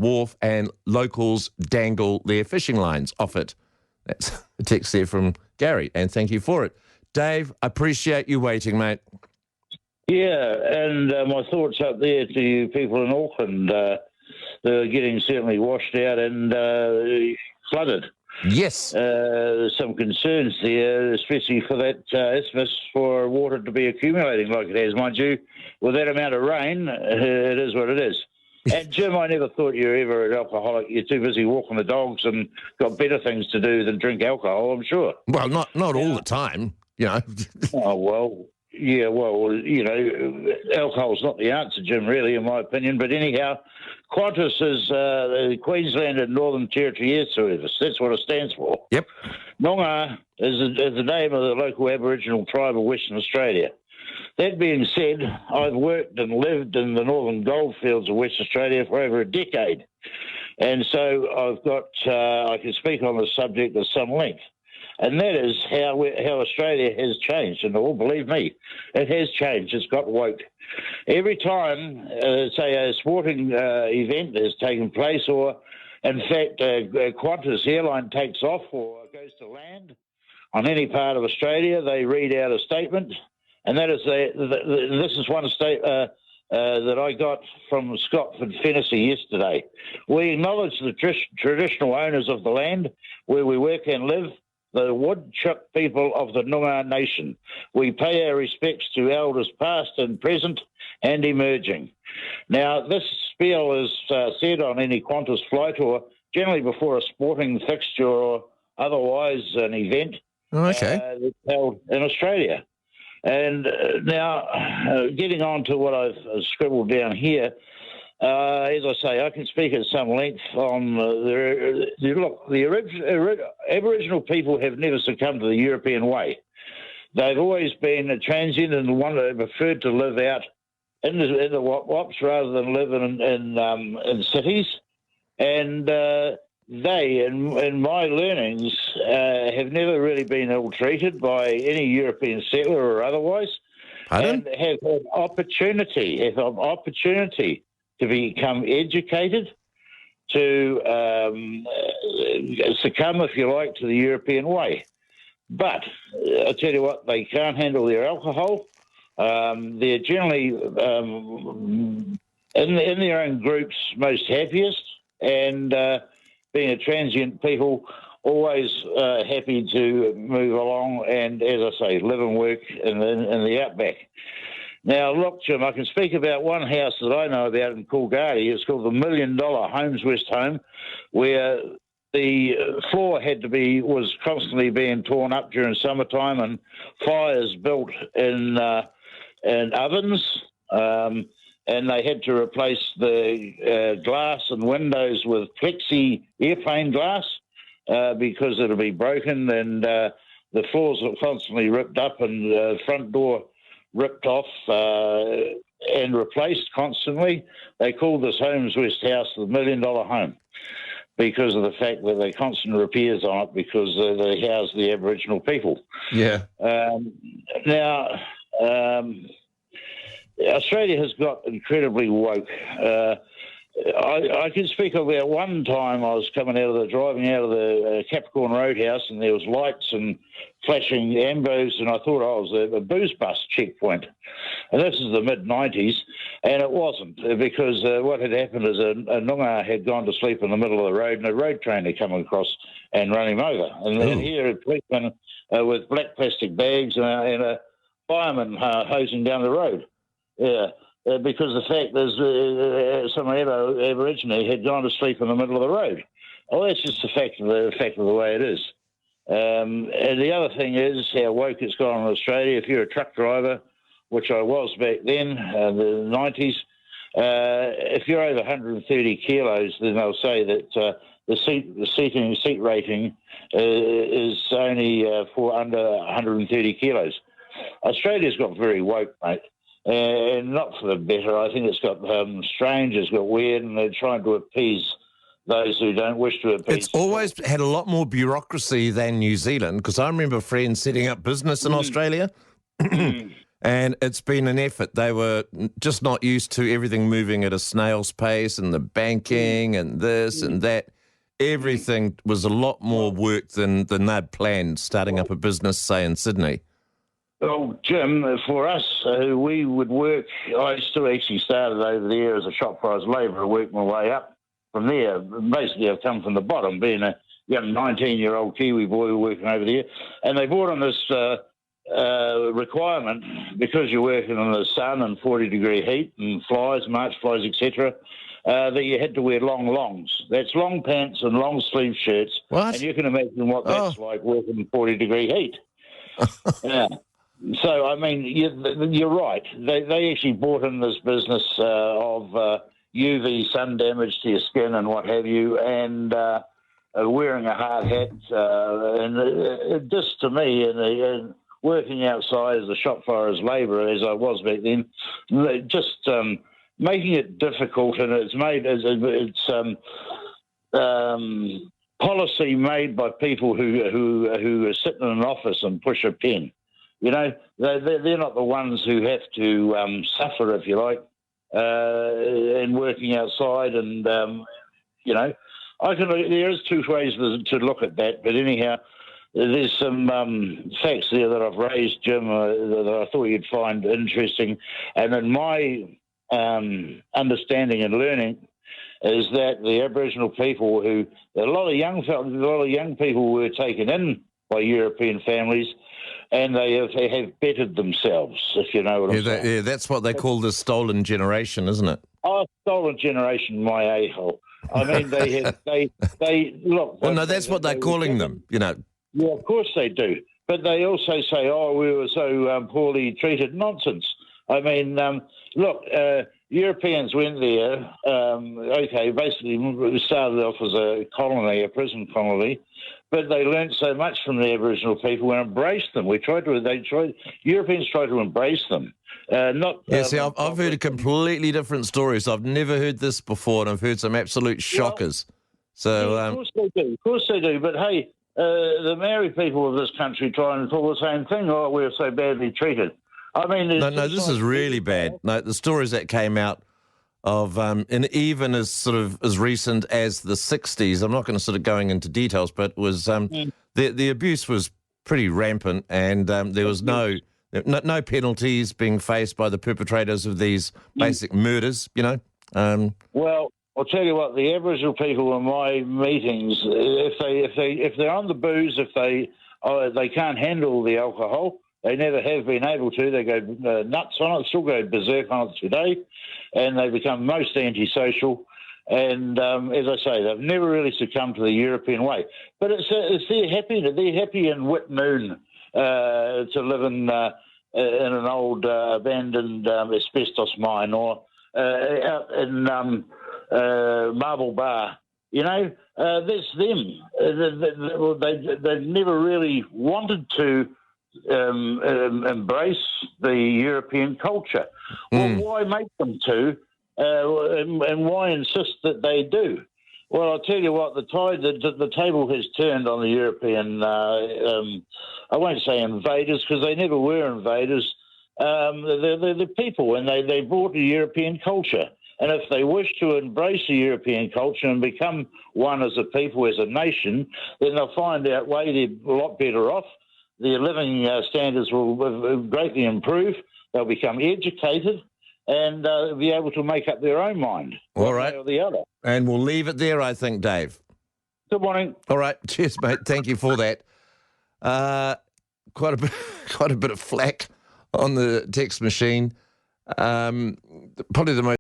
wharf and locals dangle their fishing lines off it. That's a text there from Gary, and thank you for it. Dave, I appreciate you waiting, mate. Yeah, and my thoughts up there to you people in Auckland. They're getting certainly washed out and flooded. Yes. Some concerns there, especially for that isthmus, for water to be accumulating like it has. Mind you, with that amount of rain, it is what it is. And Jim, I never thought you were ever an alcoholic. You're too busy walking the dogs and got better things to do than drink alcohol, I'm sure. Well, not all the time, you know. Oh, well, yeah, well, you know, alcohol's not the answer, Jim, really, in my opinion. But anyhow, Qantas is the Queensland and Northern Territory Air Service. That's what it stands for. Yep. Noongar is the name of the local Aboriginal tribe of Western Australia. That being said, I've worked and lived in the northern goldfields of Western Australia for over a decade. And so I've got, I can speak on the subject of some length. And that is how Australia has changed. And believe me, it has changed. It's got woke. Every time, say, a sporting event has taken place, or in fact, a Qantas airline takes off or goes to land on any part of Australia, they read out a statement. And that is, this is one state that I got from Scott Fennessy yesterday. We acknowledge the traditional owners of the land where we work and live, the Woodchuck people of the Noongar Nation. We pay our respects to elders past and present and emerging. Now, this spiel is said on any Qantas flight or generally before a sporting fixture or otherwise an event that's held in Australia. And now, getting on to what I've scribbled down here, as I say, I can speak at some length on the Aboriginal people have never succumbed to the European way. They've always been transient and one that preferred to live out in the wops rather than live in cities. And they, in my learnings, have never really been ill-treated by any European settler or otherwise. Pardon? And have had opportunity to become educated, to succumb, if you like, to the European way. But I tell you what, they can't handle their alcohol. They're generally, in their own groups, most happiest, and being a transient people, always happy to move along and, as I say, live and work in the outback. Now, look, Jim, I can speak about one house that I know about in Coolgardie. It's called the $1 Million Homes West Home, where the floor was constantly being torn up during summertime and fires built in ovens, and they had to replace the glass and windows with plexi airplane glass because it'll be broken, and the floors were constantly ripped up and the front door ripped off and replaced constantly. They called this Homes West house the $1 Million Home because of the fact that they constant repairs on it because they house the Aboriginal people. Yeah. Now, Australia has got incredibly woke. I can speak about one time I was driving out of the Capricorn Roadhouse, and there was lights and flashing ambos, and I thought I was a booze bust checkpoint. And this is the mid-90s, and it wasn't, because what had happened is a Noongar had gone to sleep in the middle of the road, and a road train had come across and run him over. And then here a policeman with black plastic bags and a fireman hosing down the road. Yeah. Because the fact is, some Aborigine had gone to sleep in the middle of the road. Well, that's just the fact of the way it is. And the other thing is how woke it's gone in Australia. If you're a truck driver, which I was back then, the 90s, if you're over 130 kilos, then they'll say that the seat rating is only for under 130 kilos. Australia's got very woke, mate. And not for the better. I think it's got strange, it's got weird, and they're trying to appease those who don't wish to appease. It's always had a lot more bureaucracy than New Zealand, because I remember friends setting up business in Australia, And it's been an effort. They were just not used to everything moving at a snail's pace, and the banking and this and that. Everything was a lot more work than they'd planned starting up a business, say, in Sydney. Well, Jim, for us, we would work. I still actually started over there as a shop price labourer, worked my way up from there. Basically, I've come from the bottom, being a young 19-year-old Kiwi boy working over there. And they brought on this requirement, because you're working in the sun and 40-degree heat and flies, March flies, etc., that you had to wear long longs. That's long pants and long sleeve shirts. What? And you can imagine what that's like working in 40-degree heat. Yeah. So, I mean, you're right. They actually brought in this business of UV sun damage to your skin and what have you, and wearing a hard hat. And just to me, and working outside as a shop floor as labourer, as I was back then, just making it difficult, and it's made policy made by people who are sitting in an office and push a pen. You know, they're not the ones who have to suffer, if you like, and working outside. And, you know, there is two ways to look at that. But anyhow, there's some facts there that I've raised, Jim, that I thought you'd find interesting. And in my understanding and learning is that the Aboriginal people a lot of young people were taken in by European families, and they have bettered themselves, if you know what I'm saying. Yeah, that's what they call the stolen generation, isn't it? Oh, stolen generation, my a-hole. I mean, they look. Well, no, that's what they're calling them, you know. Yeah, of course they do. But they also say, oh, we were so poorly treated. Nonsense. I mean, look, Europeans went there, basically started off as a colony, a prison colony, but they learnt so much from the Aboriginal people and embraced them. Europeans tried to embrace them. I've heard a completely different stories. I've never heard this before, and I've heard some absolute shockers. Of course they do. But hey, the Maori people of this country try and pull the same thing. Oh, we're so badly treated. I mean, no, this is really bad. No, the stories that came out of, and even as recent as the 60s, I'm not going to sort of going into details, but was the abuse was pretty rampant, and there was no penalties being faced by the perpetrators of these basic murders, you know. Well, I'll tell you what, the Aboriginal people in my meetings, if they're on the booze, if they can't handle the alcohol, they never have been able to. They go nuts on it, still go berserk on it today, and they become most antisocial. And as I say, they've never really succumbed to the European way. But it's their happiness. They're happy in Whitnoon to live in an old abandoned asbestos mine, or out in Marble Bar. You know, that's them. They've never really wanted to embrace the European culture. Well, why make them to, and why insist that they do? Well, I'll tell you what, the table has turned on the European, I won't say invaders, because they never were invaders. They're the people, and they brought the European culture. And if they wish to embrace the European culture and become one as a people, as a nation, then they'll find out they're a lot better off. Their living standards will greatly improve. They'll become educated and be able to make up their own mind, all right, one way or the other. And we'll leave it there, I think, Dave. Good morning. All right, cheers, mate. Thank you for that. Quite a bit of flack on the text machine. Probably the most